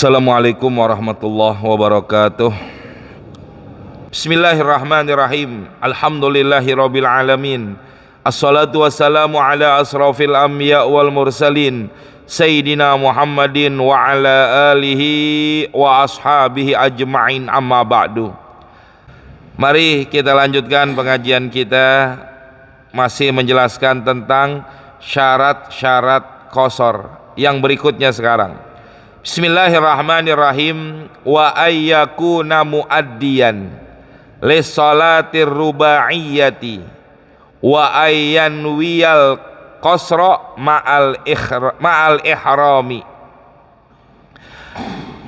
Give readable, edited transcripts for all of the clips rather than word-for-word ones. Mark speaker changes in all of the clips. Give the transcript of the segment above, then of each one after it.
Speaker 1: Assalamualaikum warahmatullahi wabarakatuh. Bismillahirrahmanirrahim. Alhamdulillahirabbil alamin. Assalatu wassalamu ala asrafil anbiya wal mursalin Sayyidina Muhammadin wa ala alihi wa ashabihi ajma'in, amma ba'du. Mari kita lanjutkan pengajian kita, masih menjelaskan tentang syarat-syarat qasar yang berikutnya sekarang. Bismillahirrahmanirrahim. Wa ayyakuna muaddiyan li salatir rubaiyati wa ayyanwiyal qasra ma'al ihrami.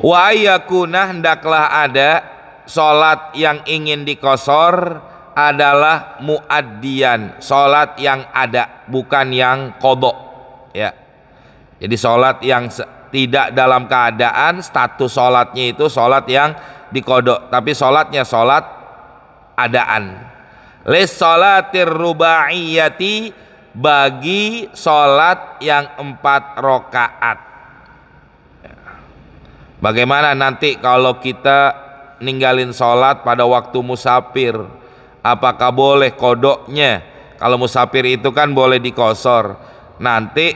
Speaker 1: Wa ayyakuna, hendaklah ada salat yang ingin diqasar adalah muaddiyan, salat yang ada, bukan yang qadha, ya. Jadi salat yang tidak dalam keadaan status sholatnya itu sholat yang dikodok, tapi sholatnya sholat adaan. Les sholatir rubaiyati, bagi sholat yang 4 rakaat. Bagaimana nanti kalau kita ninggalin sholat pada waktu musafir, apakah boleh kodoknya? Kalau musafir itu kan boleh dikosor, nanti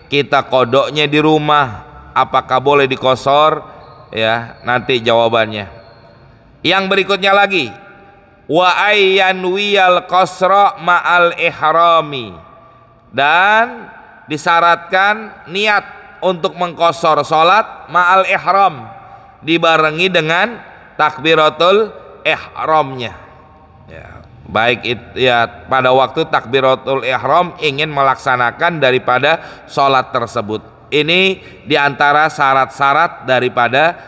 Speaker 1: kita kodoknya di rumah, apakah boleh dikosor? Ya, nanti jawabannya. Yang berikutnya lagi, wa ayyanwiyal qasra ma'al ihrami, dan disyaratkan niat untuk mengqasar salat ma'al ihram, dibarengi dengan takbiratul ihramnya. Ya, baik itu ya, pada waktu takbiratul ihram ingin melaksanakan daripada salat tersebut. Ini diantara syarat-syarat daripada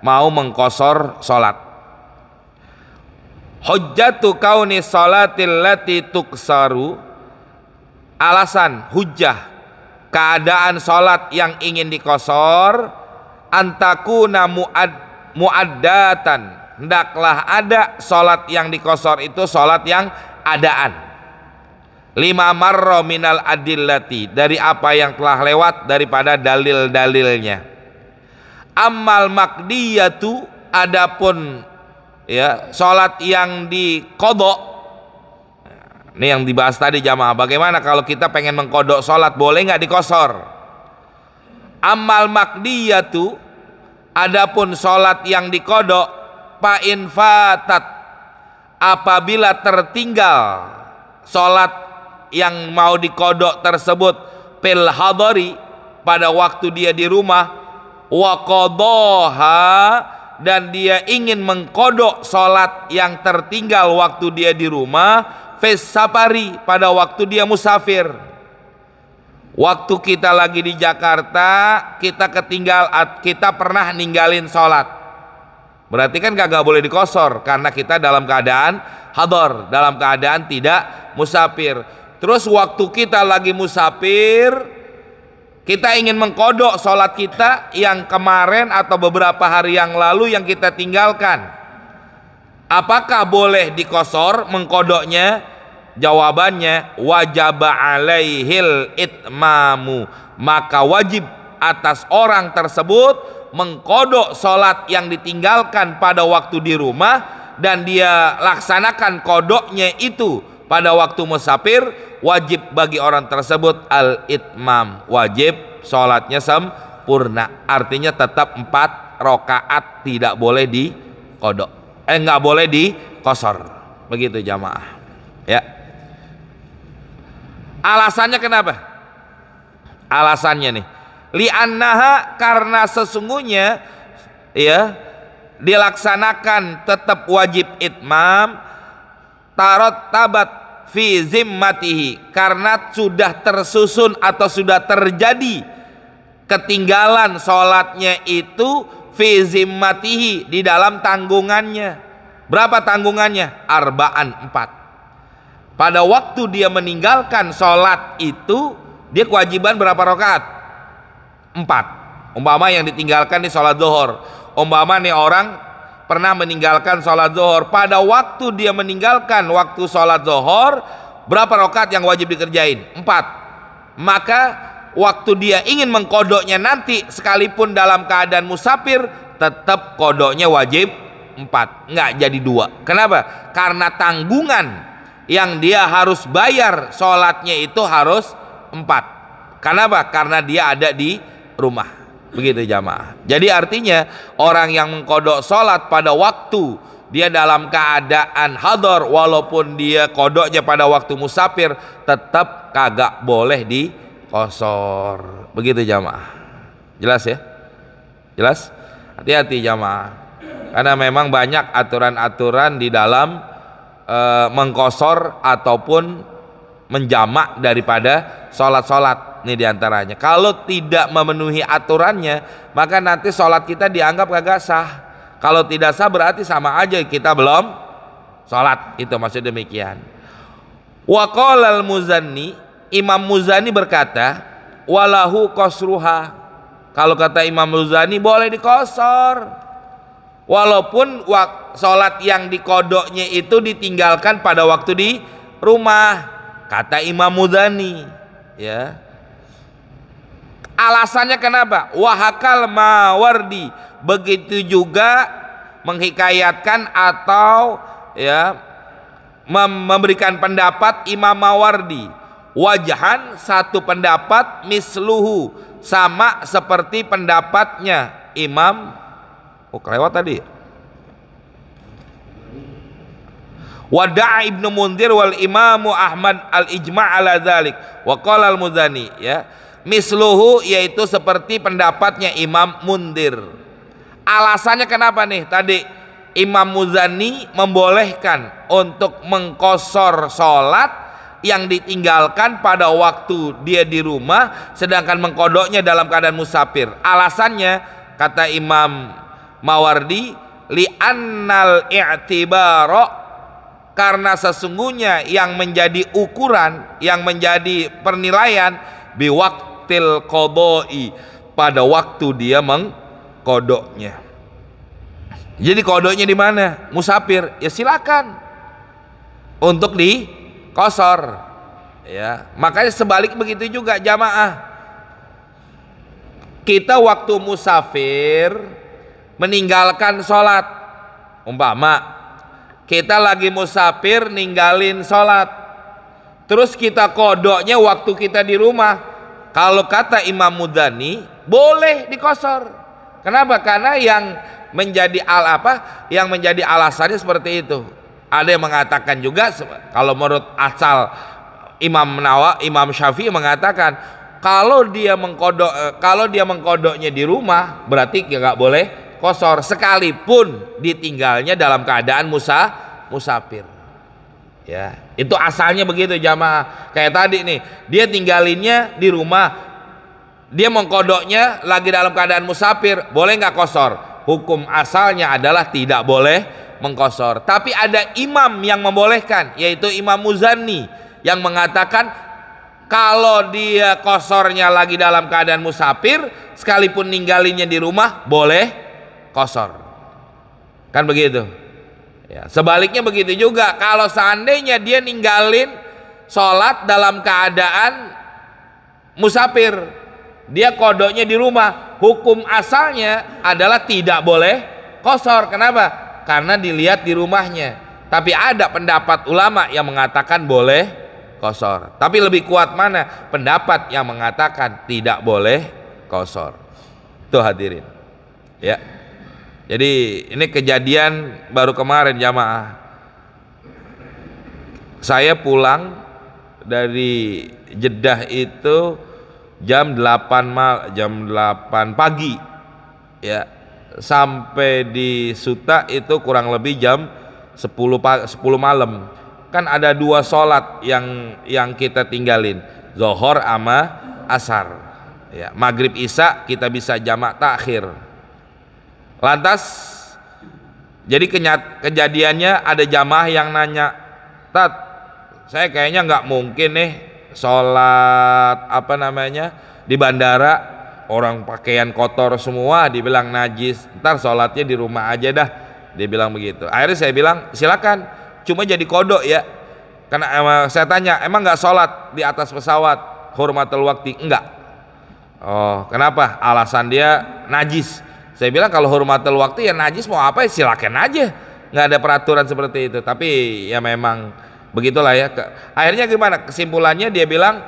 Speaker 1: mau mengqasar salat. Hujjatu kauni salatil lati tuqsaru, alasan hujjah keadaan salat yang ingin diqasar, antakuna muaddatan, hendaklah ada salat yang diqasar itu salat yang adaan. Lima marra minal adillati, dari apa yang telah lewat daripada dalil-dalilnya. Ammal maqdiyatu, adapun ya salat yang diqadha. Ini yang dibahas tadi jamaah, bagaimana kalau kita pengen mengqadha salat, boleh nggak diqasar? Ammal maqdiyatu, adapun salat yang diqadha, fa in fatat, apabila tertinggal salat yang mau dikodok tersebut fil hadari, pada waktu dia di rumah, wa qadhaha, dan dia ingin mengkodok salat yang tertinggal waktu dia di rumah, fis safari, pada waktu dia musafir. Waktu kita lagi di Jakarta, kita pernah ninggalin salat, berarti kan gak boleh diqasar karena kita dalam keadaan hadar, dalam keadaan tidak musafir. Terus waktu kita lagi musafir, kita ingin mengkodok sholat kita yang kemarin atau beberapa hari yang lalu yang kita tinggalkan, apakah boleh diqasar mengkodoknya? Jawabannya, wajaba alaihil itmamu, maka wajib atas orang tersebut mengkodok sholat yang ditinggalkan pada waktu di rumah, dan dia laksanakan kodoknya itu pada waktu musafir. Wajib bagi orang tersebut al-itmam, wajib sholatnya sempurna, artinya tetap 4 rakaat, tidak boleh diqadha, nggak boleh diqasar, begitu jamaah ya. Alasannya kenapa? Alasannya nih, li'annaha, karena sesungguhnya ya dilaksanakan tetap wajib itmam, tarot tabat fi zimmatihi, karena sudah tersusun atau sudah terjadi ketinggalan sholatnya itu fi zimmatihi, di dalam tanggungannya. Berapa tanggungannya? Arba'an, 4. Pada waktu dia meninggalkan sholat itu, dia kewajiban berapa rakaat? 4. Umpama yang ditinggalkan di sholat zuhur, umpama nih orang pernah meninggalkan sholat zuhur, pada waktu dia meninggalkan waktu sholat zuhur, berapa rakaat yang wajib dikerjain? 4. Maka waktu dia ingin mengkodoknya nanti sekalipun dalam keadaan musafir, tetap kodoknya wajib 4, nggak jadi 2. Kenapa? Karena tanggungan yang dia harus bayar sholatnya itu harus 4. Kenapa? Karena dia ada di rumah. Begitu jamaah. Jadi artinya orang yang mengkodok sholat pada waktu dia dalam keadaan hadar, walaupun dia kodoknya pada waktu musafir, tetap kagak boleh dikosor. Begitu jamaah. Jelas ya? Jelas? Hati-hati jamaah. Karena memang banyak aturan-aturan di dalam mengkosor ataupun menjamak daripada sholat-sholat. Ini diantaranya. Kalau tidak memenuhi aturannya, maka nanti sholat kita dianggap kagak sah. Kalau tidak sah berarti sama aja kita belum sholat. Itu maksud demikian. Wa qala al-Muzanni, Imam Muzani berkata, walahu qasruha. Kalau kata Imam Muzani boleh dikosor, walaupun sholat yang dikodoknya itu ditinggalkan pada waktu di rumah. Kata Imam Muzani, ya. Alasannya kenapa? Wahakal Mawardi, begitu juga menghikayatkan atau ya memberikan pendapat Imam Mawardi. Wajahan, satu pendapat, misluhu, sama seperti pendapatnya Imam kelewat tadi. Wada'a Ibnu Mundzir wal Imamu Ahmad al-ijma' ala dzalik wa qala al-Muzani, ya. Misluhu, yaitu seperti pendapatnya Imam Mundzir. Alasannya kenapa nih? Tadi Imam Muzani membolehkan untuk mengkosor sholat yang ditinggalkan pada waktu dia di rumah, sedangkan mengkodoknya dalam keadaan musafir. Alasannya kata Imam Mawardi, li'annal i'tibaro, karena sesungguhnya yang menjadi ukuran, yang menjadi penilaian biwaktil qodoi, pada waktu dia mengkodoknya. Jadi kodoknya di mana? Musafir, ya silakan untuk dikosor, ya. Makanya sebalik begitu juga jamaah. Kita waktu musafir meninggalkan sholat, umpama kita lagi musafir ninggalin sholat, terus kita kodoknya waktu kita di rumah. Kalau kata Imam Muzani boleh dikosor. Kenapa? Karena yang menjadi yang menjadi alasannya seperti itu. Ada yang mengatakan juga, kalau menurut asal Imam Syafi'i mengatakan kalau dia mengkodoknya di rumah berarti nggak boleh kosor sekalipun ditinggalnya dalam keadaan musafir. Ya, itu asalnya begitu jamaah. Kayak tadi nih, dia tinggalinnya di rumah, dia mengkodoknya lagi dalam keadaan musafir, boleh nggak kosor? Hukum asalnya adalah tidak boleh mengkosor. Tapi ada imam yang membolehkan, yaitu Imam Muzani, yang mengatakan kalau dia kosornya lagi dalam keadaan musafir, sekalipun ninggalinnya di rumah, boleh kosor. Kan begitu. Ya, sebaliknya begitu juga. Kalau seandainya dia ninggalin sholat dalam keadaan musafir, dia kodoknya di rumah, hukum asalnya adalah tidak boleh kosor. Kenapa? Karena dilihat di rumahnya. Tapi ada pendapat ulama yang mengatakan boleh kosor. Tapi lebih kuat mana? Pendapat yang mengatakan tidak boleh kosor. Tuh hadirin, ya. Jadi ini kejadian baru kemarin jamaah. Saya pulang dari Jeddah itu jam 8 pagi, ya. Sampai di Suta itu kurang lebih jam 10 malam. Kan ada 2 sholat yang kita tinggalin, Zohor sama Asar, ya. Maghrib Isya kita bisa jamak takhir. Lantas jadi kejadiannya ada jamaah yang nanya, Tat, saya kayaknya nggak mungkin nih sholat di bandara, orang pakaian kotor semua, dibilang najis, ntar sholatnya di rumah aja dah, dia bilang begitu. Akhirnya saya bilang silakan, cuma jadi kodok ya. Karena saya tanya, emang nggak sholat di atas pesawat hormatul wakti? Enggak. Oh, kenapa? Alasan dia najis. Saya bilang kalau hurmatul waktu ya najis mau apa ya silakan aja. Nggak ada peraturan seperti itu. Tapi ya memang begitulah ya. Akhirnya gimana? Kesimpulannya dia bilang,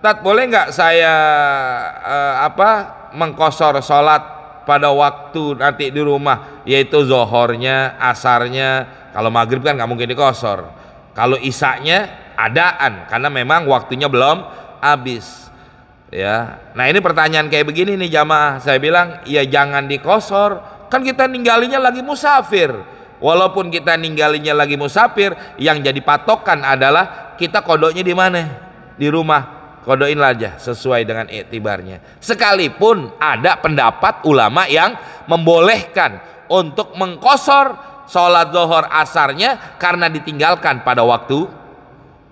Speaker 1: Tat, boleh nggak saya mengkosor sholat pada waktu nanti di rumah, yaitu zohornya, asarnya. Kalau maghrib kan nggak mungkin dikosor. Kalau isaknya adaan karena memang waktunya belum habis. Ya, nah ini pertanyaan kayak begini nih jamaah. Saya bilang ya jangan dikosor, kan kita ninggalinya lagi musafir. Walaupun kita ninggalinya lagi musafir, yang jadi patokan adalah kita kodoknya di mana? Di rumah. Kodoin aja sesuai dengan iktibarnya. Sekalipun ada pendapat ulama yang membolehkan untuk mengkosor sholat zuhur asarnya karena ditinggalkan pada waktu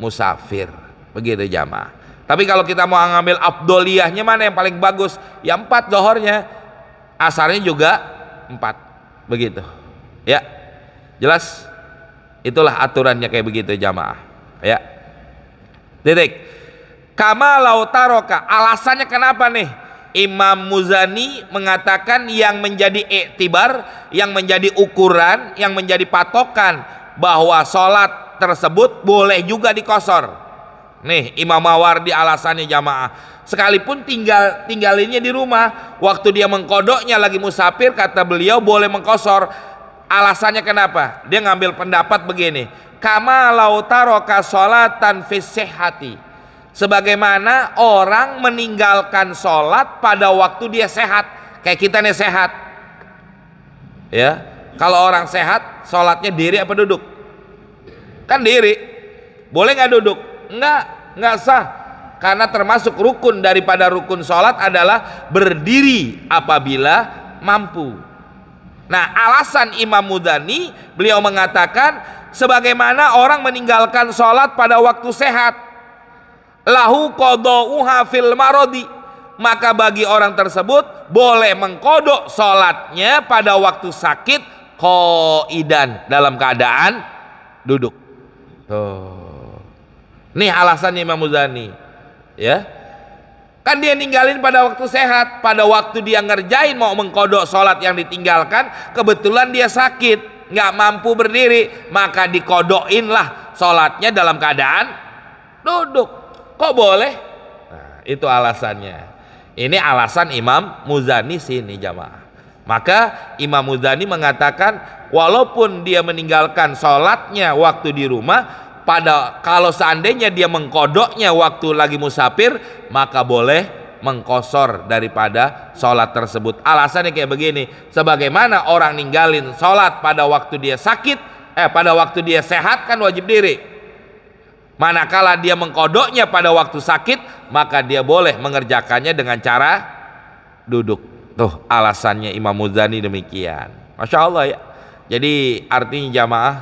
Speaker 1: musafir. Begitu jamaah. Tapi kalau kita mau ngambil afdoliyahnya mana yang paling bagus? Ya 4 zuhurnya, asarnya juga 4. Begitu. Ya. Jelas? Itulah aturannya kayak begitu jamaah. Ya. Titik. Kama lautaroka. Alasannya kenapa nih? Imam Muzani mengatakan yang menjadi iktibar, yang menjadi ukuran, yang menjadi patokan bahwa sholat tersebut boleh juga dikosor. Nih Imam Mawardi alasannya jamaah. Sekalipun tinggalinnya di rumah, waktu dia mengkodoknya lagi musafir, kata beliau boleh mengkosor. Alasannya kenapa? Dia ngambil pendapat begini. Kama lautaroka sholatan fis sihhati. Sebagaimana orang meninggalkan sholat pada waktu dia sehat. Kayak kita nih sehat. Ya, kalau orang sehat, sholatnya diri apa duduk? Kan diri. Boleh nggak duduk? Nggak sah. Karena termasuk rukun daripada rukun sholat adalah berdiri apabila mampu. Nah, alasan Imam Mudani, beliau mengatakan sebagaimana orang meninggalkan sholat pada waktu sehat, lahu qadauha fil marodi, maka bagi orang tersebut boleh mengkodok sholatnya pada waktu sakit qaidan, dalam keadaan duduk. Tuh. Nih alasan Imam Muzani, ya kan dia ninggalin pada waktu sehat, pada waktu dia ngerjain mau mengkodok sholat yang ditinggalkan, kebetulan dia sakit nggak mampu berdiri, maka dikodokin lah sholatnya dalam keadaan duduk. Kok boleh? Nah, itu alasannya. Ini alasan Imam Muzani sini jamaah. Maka Imam Muzani mengatakan walaupun dia meninggalkan sholatnya waktu di rumah, kalau seandainya dia mengkodoknya waktu lagi musafir, maka boleh mengkosor daripada sholat tersebut. Alasannya kayak begini, sebagaimana orang ninggalin sholat pada waktu dia sakit, pada waktu dia sehat kan wajib diri. Manakala dia mengkodoknya pada waktu sakit, maka dia boleh mengerjakannya dengan cara duduk. Tuh alasannya Imam Muzani demikian. Masya Allah ya. Jadi artinya jamaah,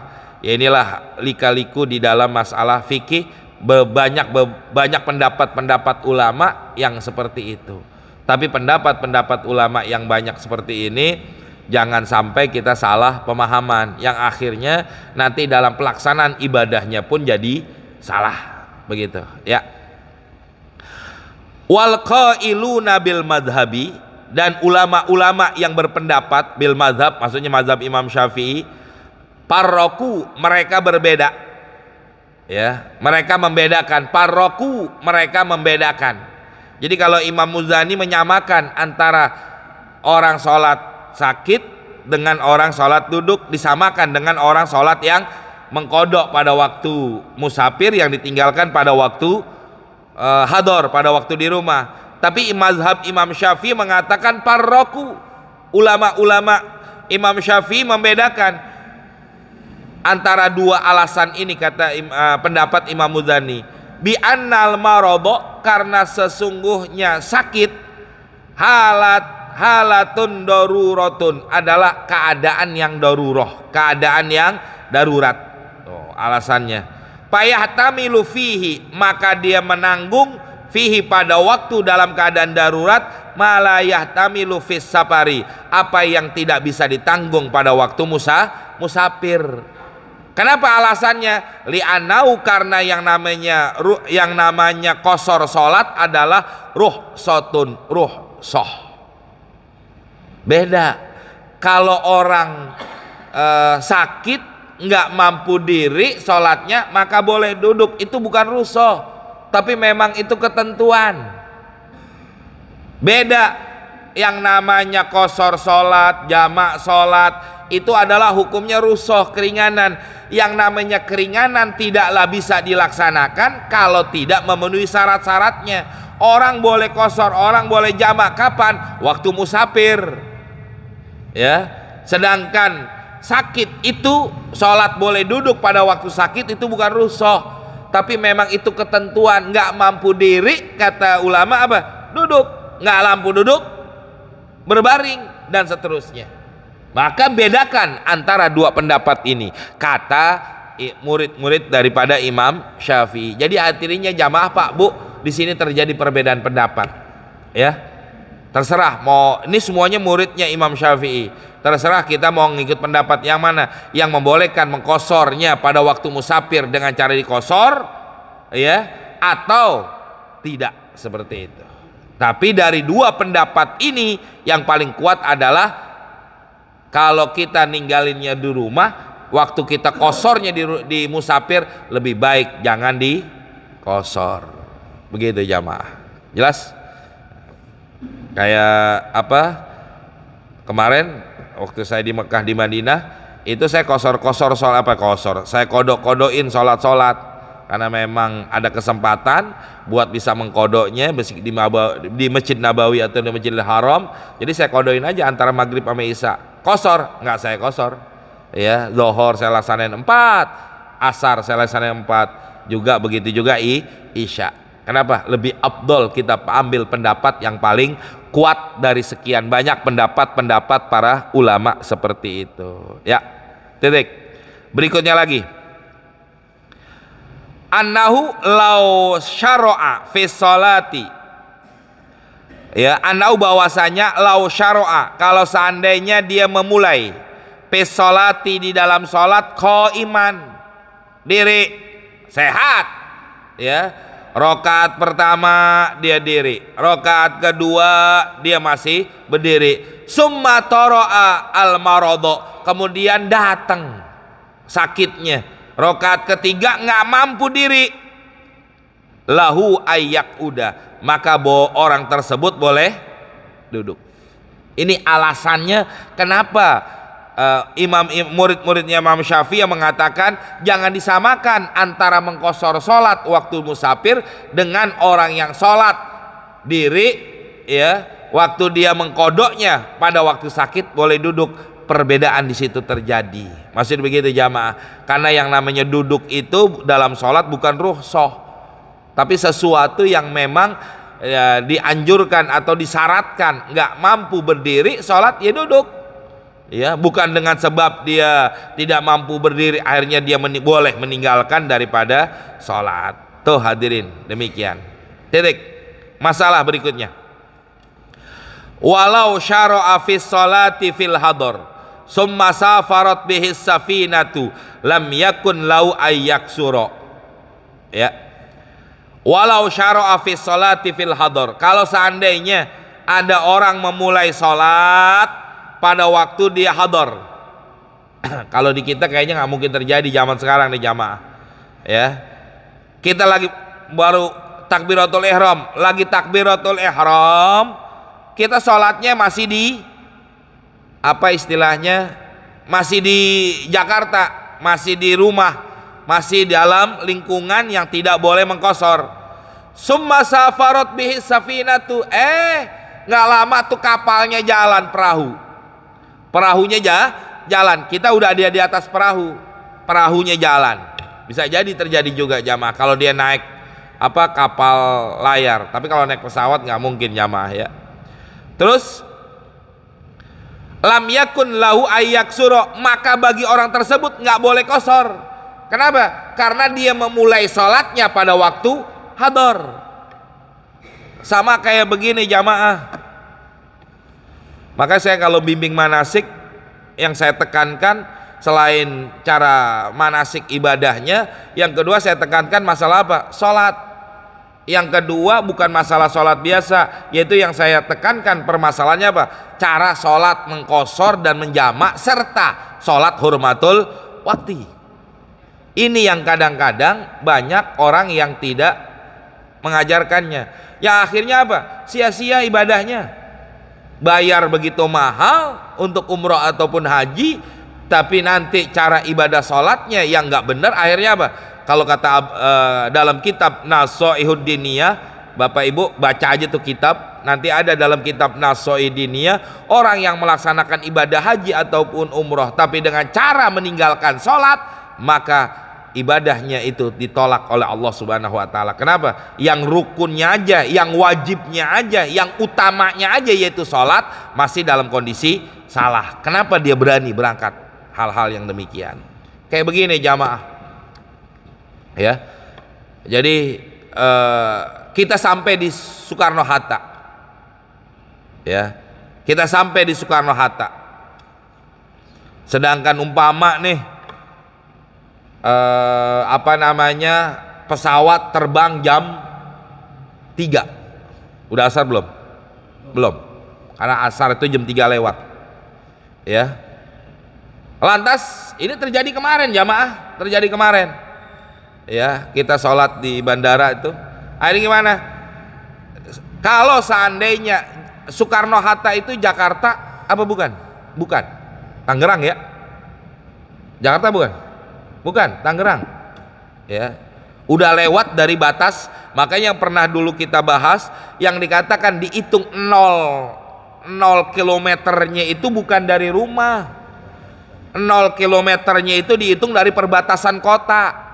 Speaker 1: ya inilah lika-liku di dalam masalah fikih, banyak pendapat-pendapat ulama yang seperti itu. Tapi pendapat-pendapat ulama yang banyak seperti ini jangan sampai kita salah pemahaman, yang akhirnya nanti dalam pelaksanaan ibadahnya pun jadi salah, begitu ya. Wal qailuna bil madhabi, dan ulama-ulama yang berpendapat bil madhab, maksudnya mazhab Imam Syafi'i, parroku mereka berbeda, ya mereka membedakan. Parroku mereka membedakan. Jadi kalau Imam Muzani menyamakan antara orang sholat sakit dengan orang sholat duduk, disamakan dengan orang sholat yang mengkodok pada waktu musafir, yang ditinggalkan pada waktu hador, pada waktu di rumah. Tapi mazhab Imam Syafi'i mengatakan parroku. Ulama-ulama Imam Syafi'i membedakan antara dua alasan ini, kata pendapat Imam Muzani. Bi annal marodo, karena sesungguhnya sakit, halatun darurotun, adalah keadaan yang daruroh, keadaan yang darurat. Tuh, alasannya. Fayahtamilu fihi, maka dia menanggung fihi pada waktu dalam keadaan darurat, ma la yahtamilu fis safari, apa yang tidak bisa ditanggung pada waktu musafir. Kenapa alasannya? Li'anau, karena yang namanya qasar salat adalah rukhsatun, rukhsah. Beda. Kalau orang sakit nggak mampu diri salatnya, maka boleh duduk. Itu bukan rukhsah, tapi memang itu ketentuan. Beda. Yang namanya qasar salat, jamak salat, itu adalah hukumnya rukhsah, keringanan. Yang namanya keringanan tidaklah bisa dilaksanakan kalau tidak memenuhi syarat-syaratnya. Orang boleh qasar, orang boleh jamak kapan? Waktu musafir. Ya. Sedangkan sakit itu sholat boleh duduk pada waktu sakit, itu bukan rukhsah, tapi memang itu ketentuan. Nggak mampu diri, kata ulama apa? Duduk. Nggak mampu duduk, berbaring, dan seterusnya. Maka bedakan antara dua pendapat ini, kata murid-murid daripada Imam Syafi'i. Jadi akhirnya jamaah Pak Bu, di sini terjadi perbedaan pendapat. Ya, terserah mau ini semuanya muridnya Imam Syafi'i. Terserah kita mau ngikut pendapat yang mana, yang membolehkan mengkosornya pada waktu musafir dengan cara dikosor, ya, atau tidak seperti itu. Tapi dari dua pendapat ini yang paling kuat adalah kalau kita ninggalinnya di rumah, waktu kita kosornya di musafir, lebih baik jangan dikosor. Begitu jamaah. Jelas? Kayak apa? Kemarin waktu saya di Mekah, di Madinah, itu saya kosor-kosor soal apa? Kosor. Saya kodok-kodokin sholat-sholat. Karena memang ada kesempatan buat bisa mengkodoknya di Masjid Nabawi atau di Masjidil Haram. Jadi saya kodokin aja antara maghrib sama isya. Kosor, nggak saya kosor. Ya, zuhur saya laksanain 4, asar saya laksanain 4, juga begitu juga isya. Kenapa? Lebih afdol kita ambil pendapat yang paling kuat dari sekian banyak pendapat-pendapat para ulama seperti itu. Ya, titik. Berikutnya lagi. Annahu law syara'a fi sholati, ya, annahu bahwasanya law syara'a, kalau seandainya dia memulai fi sholati, di dalam sholat, qaiman, diri, sehat, ya, rakaat pertama dia diri, rakaat kedua dia masih berdiri, summa tara'a al maradha, kemudian datang sakitnya, rakaat ketiga nggak mampu diri, lahu ayyak udah, maka orang tersebut boleh duduk. Ini alasannya kenapa murid-muridnya Imam Syafi'i yang mengatakan jangan disamakan antara mengkosor sholat waktu musafir dengan orang yang sholat diri, ya, waktu dia mengkodoknya pada waktu sakit boleh duduk. Perbedaan di situ terjadi. Maksud begitu jamaah. Karena yang namanya duduk itu dalam sholat bukan rukhsah, tapi sesuatu yang memang ya, dianjurkan atau disyaratkan. Nggak mampu berdiri sholat, ya duduk. Ya, bukan dengan sebab dia tidak mampu berdiri akhirnya dia boleh meninggalkan daripada sholat. Tuh hadirin, demikian. Titik. Masalah berikutnya. Walau syara'a fis sholati fil hadar, summa safarat bihis safinatu, lam yakun lau ayyaksura. Ya. Walau syara'a fis sholati fil hadar, kalau seandainya ada orang memulai sholat pada waktu dia hadar. Kalau di kita kayaknya nggak mungkin terjadi zaman sekarang nih jamaah. Ya. Kita lagi baru takbiratul ihram, kita sholatnya masih di apa istilahnya, masih di Jakarta, masih di rumah, masih dalam lingkungan yang tidak boleh mengkosor. Summa safarat bihi safinatu, nggak lama tuh kapalnya jalan, perahunya jalan, kita udah ada di atas perahunya jalan. Bisa jadi terjadi juga jamaah kalau dia naik apa kapal layar, tapi kalau naik pesawat nggak mungkin jamaah, ya. Terus lam yakun lahu ayyaksura, maka bagi orang tersebut nggak boleh kosor. Kenapa? Karena dia memulai sholatnya pada waktu hadar. Sama kayak begini jamaah. Maka saya kalau bimbing manasik yang saya tekankan, selain cara manasik ibadahnya. Yang kedua saya tekankan masalah apa? Sholat. Yang kedua bukan masalah sholat biasa, yaitu yang saya tekankan permasalahannya apa? Cara sholat mengqashar dan menjamak serta sholat hurmatul waktu. Ini yang kadang-kadang banyak orang yang tidak mengajarkannya. Ya akhirnya apa? Sia-sia ibadahnya. Bayar begitu mahal untuk umroh ataupun haji, tapi nanti cara ibadah sholatnya yang nggak benar. Akhirnya apa? Kalau kata dalam kitab Nasoihud Diniyah, Bapak Ibu baca aja tuh kitab, nanti ada dalam kitab Nasoihud Diniyah, orang yang melaksanakan ibadah haji ataupun umroh tapi dengan cara meninggalkan sholat, maka ibadahnya itu ditolak oleh Allah Subhanahu wa taala. Kenapa? Yang rukunnya aja, yang wajibnya aja, yang utamanya aja yaitu sholat masih dalam kondisi salah. Kenapa dia berani berangkat hal-hal yang demikian? Kayak begini jamaah, ya. Jadi kita sampai di Soekarno Hatta, ya. Kita sampai di Soekarno Hatta. Sedangkan umpama nih pesawat terbang jam 3. Udah asar belum? Belum. Karena asar itu jam 3 lewat. Ya. Lantas ini terjadi kemarin jamaah, terjadi kemarin. Ya, kita sholat di bandara itu. Akhirnya gimana? Kalau seandainya Soekarno Hatta itu Jakarta apa bukan? Bukan. Tangerang ya? Jakarta bukan? Bukan, Tangerang. Ya. Udah lewat dari batas, makanya yang pernah dulu kita bahas yang dikatakan dihitung 0 kilometernya itu bukan dari rumah. 0 kilometernya itu dihitung dari perbatasan kota.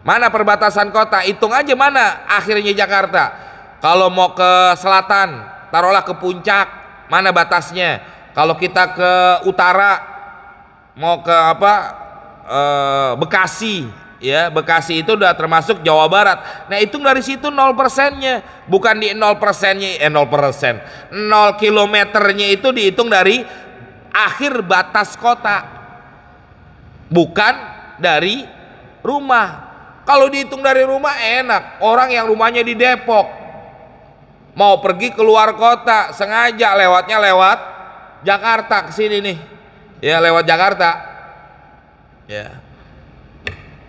Speaker 1: Mana perbatasan kota? Hitung aja mana akhirnya Jakarta. Kalau mau ke selatan, taruhlah ke puncak, mana batasnya? Kalau kita ke utara, mau ke Bekasi, ya Bekasi itu udah termasuk Jawa Barat. Nah hitung dari situ 0%-nya, bukan di 0%-nya 0%. 0 kilometernya itu dihitung dari akhir batas kota, bukan dari rumah. Kalau dihitung dari rumah enak, orang yang rumahnya di Depok mau pergi keluar kota sengaja lewatnya lewat Jakarta ke sini nih, ya lewat Jakarta. Ya.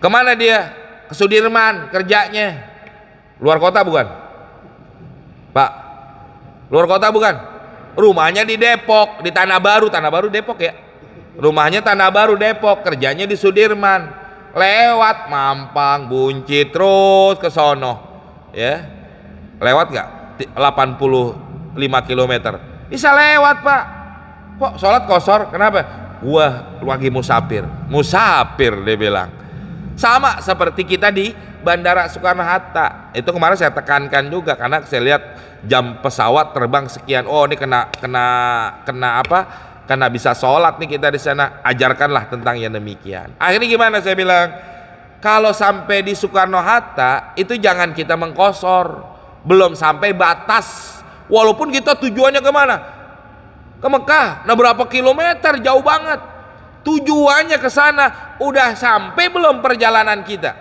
Speaker 1: Kemana dia? Ke Sudirman kerjanya. Luar kota bukan? Pak, luar kota bukan? Rumahnya di Depok, di Tanah Baru Depok ya. Rumahnya Tanah Baru Depok, kerjanya di Sudirman. Lewat Mampang, Buncit terus ke sono. Ya. Lewat nggak? 85 km. Bisa lewat, Pak. Kok sholat qashar? Kenapa? Gua lagi musafir dia bilang. Sama seperti kita di Bandara Soekarno Hatta. Itu kemarin saya tekankan juga karena saya lihat jam pesawat terbang sekian. Oh ini kena apa? Karena bisa sholat nih kita di sana. Ajarkanlah tentang yang demikian. Akhirnya gimana saya bilang? Kalau sampai di Soekarno Hatta itu jangan kita mengqashar. Belum sampai batas. Walaupun kita tujuannya kemana? Ke Mekah. Nah berapa kilometer? Jauh banget. Tujuannya ke sana. Udah sampai belum perjalanan kita?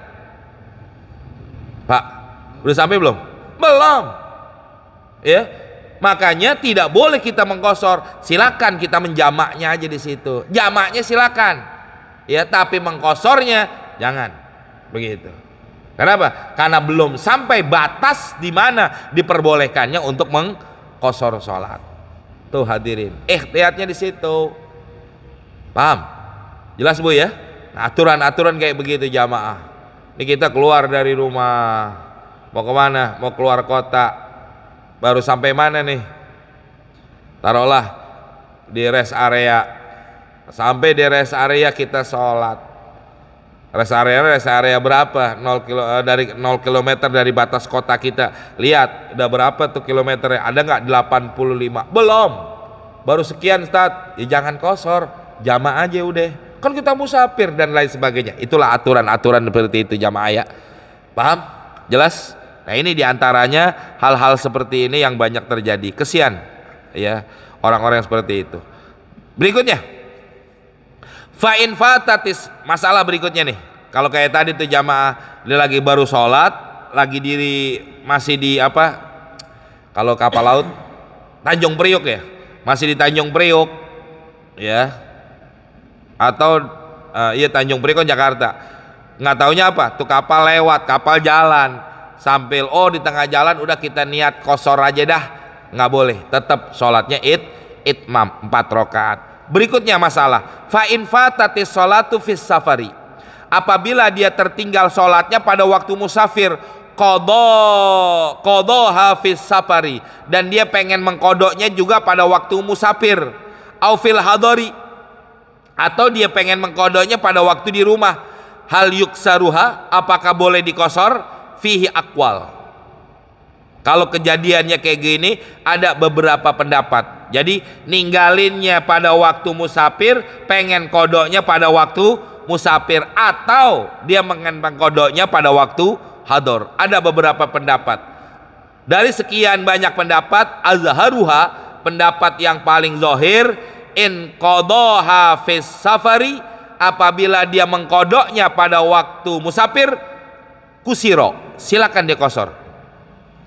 Speaker 1: Pak, udah sampai belum? Belum. Ya. Makanya tidak boleh kita mengqashar. Silakan kita menjamaknya aja di situ. Jamaknya silakan. Ya, tapi mengqasharnya jangan. Begitu. Kenapa? Karena belum sampai batas di mana diperbolehkannya untuk mengqashar sholat. Tuh hadirin, ihtiyatnya di situ. Paham? Jelas Bu ya? Nah, aturan-aturan kayak begitu jamaah. Ini kita keluar dari rumah, mau kemana? Mau keluar kota. Baru sampai mana nih? Taruhlah di rest area. Sampai di rest area kita sholat. Rest area berapa? 0 km dari batas kota kita. Lihat, udah berapa tuh kilometernya? Ada nggak 85? Belum. Baru sekian Ustaz. Ya jangan qashar, jamaah aja udah. Kan kita musafir dan lain sebagainya. Itulah aturan-aturan seperti itu jamaah ya. Paham? Jelas? Nah, ini diantaranya hal-hal seperti ini yang banyak terjadi. Kesian ya orang-orang yang seperti itu. Berikutnya, Fa in fatatis, masalah berikutnya nih. Kalau kayak tadi tuh jamaah dia lagi baru sholat, lagi masih di apa? Kalau kapal laut Tanjung Priok ya, masih di Tanjung Priok, ya. Atau iya Tanjung Priok kan Jakarta. Nggak taunya apa? Tuh kapal lewat, kapal jalan, sambil di tengah jalan udah kita niat kosor aja dah, nggak boleh. Tetap sholatnya itmam 4 rakaat. Berikutnya masalah fa in fatatis sholatu fis safari, apabila dia tertinggal sholatnya pada waktu musafir, qadha fis safari, dan dia pengen mengkodoknya juga pada waktu musafir, au fil hadari, atau dia pengen mengkodoknya pada waktu di rumah, hal yuksaruha, apakah boleh dikosor? Fihi aqwal. Kalau kejadiannya kayak gini ada beberapa pendapat. Jadi ninggalinnya pada waktu musafir, pengen kodoknya pada waktu musafir, atau dia mengenang kodoknya pada waktu hador. Ada beberapa pendapat. Dari sekian banyak pendapat, azharuha, pendapat yang paling zahir, in qadhaha fis safari, apabila dia mengkodoknya pada waktu musafir, kusiro, silakan dia kosor.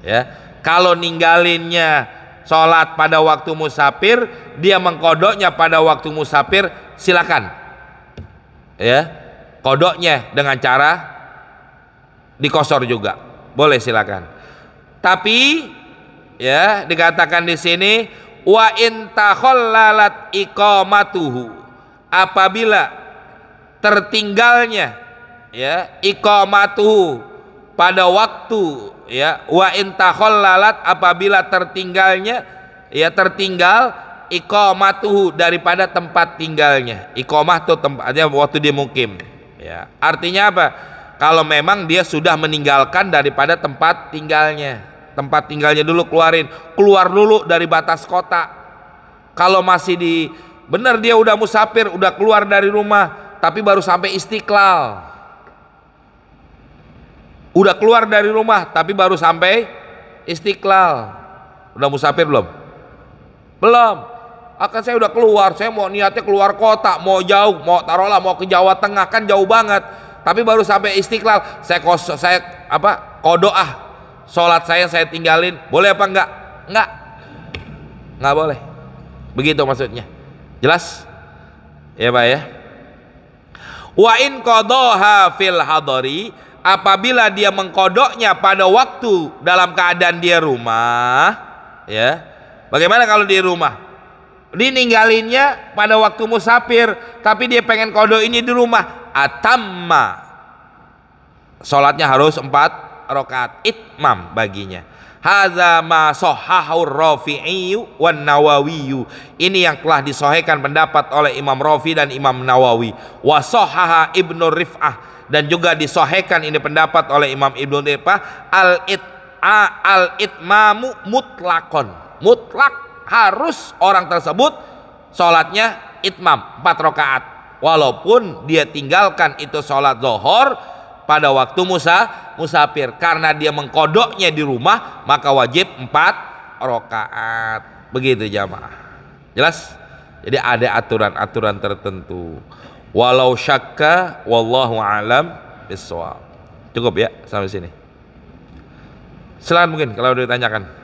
Speaker 1: Ya, kalau ninggalinnya sholat pada waktu musafir, dia mengkodoknya pada waktu musafir, silakan. Ya, kodoknya dengan cara dikosor juga, boleh silakan. Tapi ya dikatakan di sini wa in takhallalat iqamatuhu, apabila tertinggalnya ya iqamatuhu pada waktu, ya wa in takhallalat, apabila tertinggalnya ya tertinggal iqamatuhu daripada tempat tinggalnya. Iqamah tuh tempatnya waktu dia mukim, ya artinya apa? Kalau memang dia sudah meninggalkan daripada tempat tinggalnya dulu, keluar dulu dari batas kota. Kalau masih benar dia udah musafir, udah keluar dari rumah tapi baru sampai Istiqlal, udah keluar dari rumah tapi baru sampai Istiqlal, udah musafir belum? Belum. Akan saya udah keluar, saya mau niatnya keluar kota, mau jauh, mau taruhlah mau ke Jawa Tengah, kan jauh banget, tapi baru sampai Istiqlal, saya kodok sholat saya tinggalin, boleh apa enggak? Enggak boleh. Begitu maksudnya. Jelas? Ya Pak ya. Wa in qadhaha fil hadari, apabila dia mengkodoknya pada waktu dalam keadaan dia rumah, ya. Bagaimana kalau di rumah? Dininggalinnya pada waktu musafir, tapi dia pengen kodok ini di rumah, atamma. Sholatnya harus 4 rakaat, itmam baginya. Hadza ma sahhahu Rafi'i wan Nawawi. Ini yang telah disahihkan pendapat oleh Imam Rafi dan Imam Nawawi. Wa sahhaha Ibnu Rif'ah, dan juga disahihkan ini pendapat oleh Imam Ibnu Rif'ah, al-itmamu mutlakon, mutlak harus orang tersebut sholatnya itmam 4 rakaat, walaupun dia tinggalkan itu sholat zuhur pada waktu musafir, karena dia mengkodoknya di rumah maka wajib 4 rakaat. Begitu jamaah. Jelas? Jadi ada aturan-aturan tertentu. Walau syakka wallahu alam bissawab. Cukup ya sampai sini. Silakan mungkin kalau ada ditanyakan.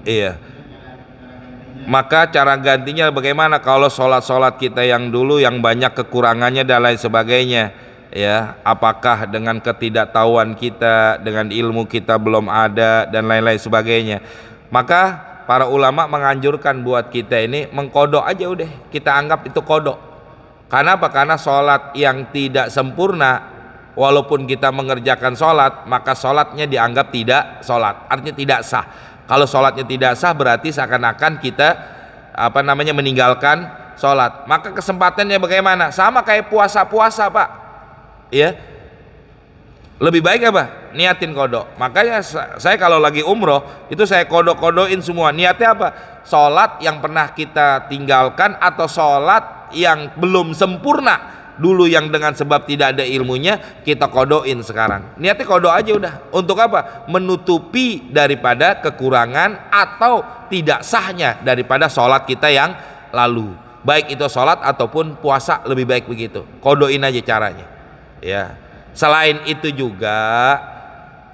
Speaker 1: Iya. Maka cara gantinya bagaimana kalau sholat-sholat kita yang dulu yang banyak kekurangannya dan lain sebagainya, ya apakah dengan ketidaktahuan kita, dengan ilmu kita belum ada dan lain-lain sebagainya, maka para ulama menganjurkan buat kita ini mengkodok aja, udah kita anggap itu kodok. Karena apa? Karena sholat yang tidak sempurna, walaupun kita mengerjakan sholat, maka sholatnya dianggap tidak sholat, artinya tidak sah. Kalau sholatnya tidak sah berarti seakan-akan kita meninggalkan sholat. Maka kesempatannya bagaimana? Sama kayak puasa-puasa Pak, ya. Lebih baik apa? niatin kodok. Makanya saya kalau lagi umroh itu saya kodok-kodokin semua. Niatnya apa? Sholat yang pernah kita tinggalkan atau sholat yang belum sempurna dulu, yang dengan sebab tidak ada ilmunya kita kodokin sekarang. Niatnya kodok aja udah. Untuk apa? Menutupi daripada kekurangan atau tidak sahnya daripada sholat kita yang lalu, baik itu sholat ataupun puasa, lebih baik begitu. Kodokin aja caranya ya. Selain itu juga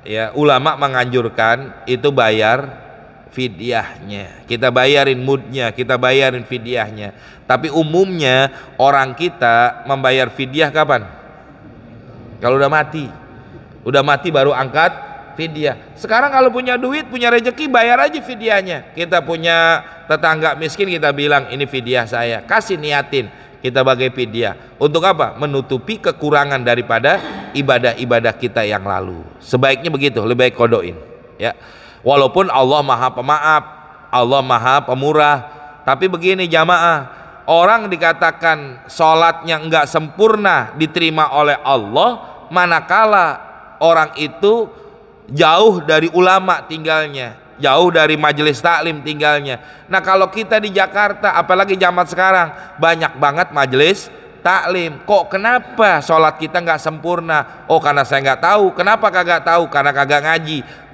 Speaker 1: ya, ulama menganjurkan itu bayar fidyahnya. Kita bayarin mudnya, kita bayarin fidyahnya. Tapi umumnya orang kita membayar fidyah kapan? Kalau udah mati. Udah mati baru angkat fidyah. Sekarang kalau punya duit, punya rezeki, bayar aja fidyahnya. Kita punya tetangga miskin, kita bilang ini fidyah saya, kasih, niatin kita bagi fidyah. Untuk apa? Menutupi kekurangan daripada ibadah-ibadah kita yang lalu. Sebaiknya begitu, lebih baik kodoin ya. Walaupun Allah Maha Pemaaf, Allah Maha Pemurah, tapi begini jamaah, orang dikatakan sholatnya enggak sempurna diterima oleh Allah manakala orang itu jauh dari ulama tinggalnya, jauh dari majelis taklim tinggalnya. Nah kalau kita di Jakarta, apalagi zaman sekarang, banyak banget majelis taklim. Kok kenapa sholat kita nggak sempurna? Oh karena saya nggak tahu. Kenapa kagak tahu? Karena kagak ngaji.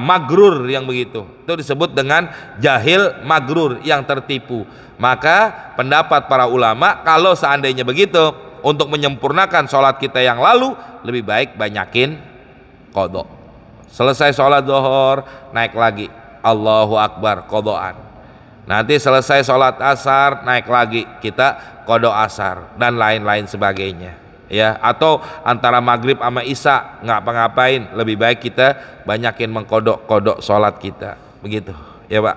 Speaker 1: Magrur yang begitu itu disebut dengan jahil magrur, yang tertipu. Maka pendapat para ulama, kalau seandainya begitu, untuk menyempurnakan sholat kita yang lalu, lebih baik banyakin qadha. Selesai sholat zuhur, naik lagi Allahu Akbar, qadhaan. Nanti selesai sholat asar, naik lagi kita qadha asar, dan lain-lain sebagainya ya. Atau antara maghrib sama isya nggak apa-ngapain, lebih baik kita banyakin mengkodok-kodok sholat kita, begitu ya Pak.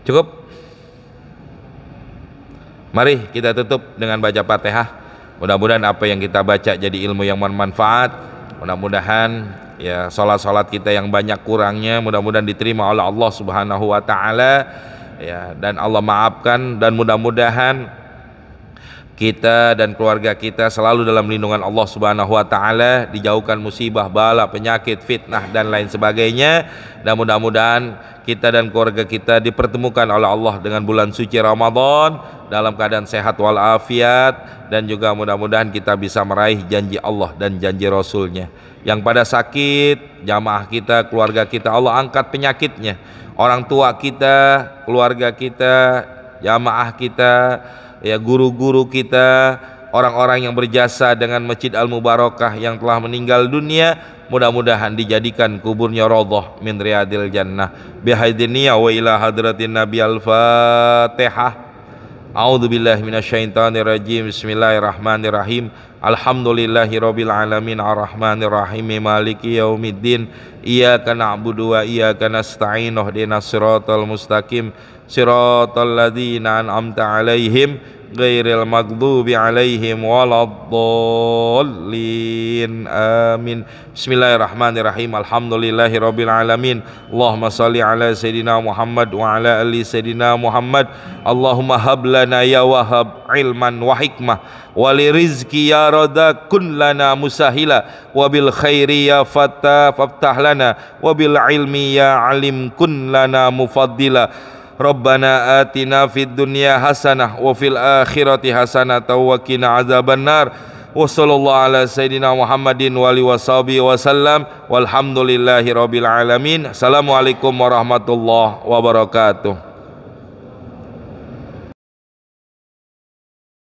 Speaker 1: Cukup? Mari kita tutup dengan baca Fatihah. Mudah-mudahan apa yang kita baca jadi ilmu yang bermanfaat. Mudah-mudahan ya sholat-sholat kita yang banyak kurangnya mudah-mudahan diterima oleh Allah Subhanahu wa taala ya, dan Allah maafkan, dan mudah-mudahan kita dan keluarga kita selalu dalam lindungan Allah Subhanahu wa taala, dijauhkan musibah, bala, penyakit, fitnah dan lain sebagainya. Dan mudah-mudahan kita dan keluarga kita dipertemukan oleh Allah dengan bulan suci Ramadan dalam keadaan sehat walafiat, dan juga mudah-mudahan kita bisa meraih janji Allah dan janji Rasulnya. Yang pada sakit, jamaah kita, keluarga kita, Allah angkat penyakitnya. Orang tua kita, keluarga kita, jamaah kita, ya guru-guru kita, orang-orang yang berjasa dengan Masjid Al-Mubarakah yang telah meninggal dunia, mudah-mudahan dijadikan kuburnya raudhah min riyadil jannah. Bihaidiniya wa ila hadratin Nabi. Al-Fatihah. A'udzubillahi minasyaitonirrajim. Bismillahirrahmanirrahim. Alhamdulillahirabbil alamin arrahmanirrahim maliki yaumiddin. Iyyaka na'budu wa iyyaka nasta'in. Ihdinas siratal mustaqim. Siratal ladzina an'amta 'alaihim ghairil maghdubi 'alaihim waladdallin. Amin. Bismillahirrahmanirrahim. Alhamdulillahirabbil alamin. Allahumma shalli ala sayidina Muhammad wa ala ali sayidina Muhammad. Allahumma hab lana ya wahab ilman wa hikmah wa li rizqi ya rada kun lana musahila wa bil khairi ya fata faftah lana wa bil ilmi ya alim kun lana mufaddila. Rabbana atina fid dunya hasanah wa fil akhirati hasanah wa qina azabannar. Wa sallallahu ala sayidina Muhammadin wa alihi washabihi wasallam. Walhamdulillahi rabbil alamin. Assalamualaikum warahmatullahi wabarakatuh.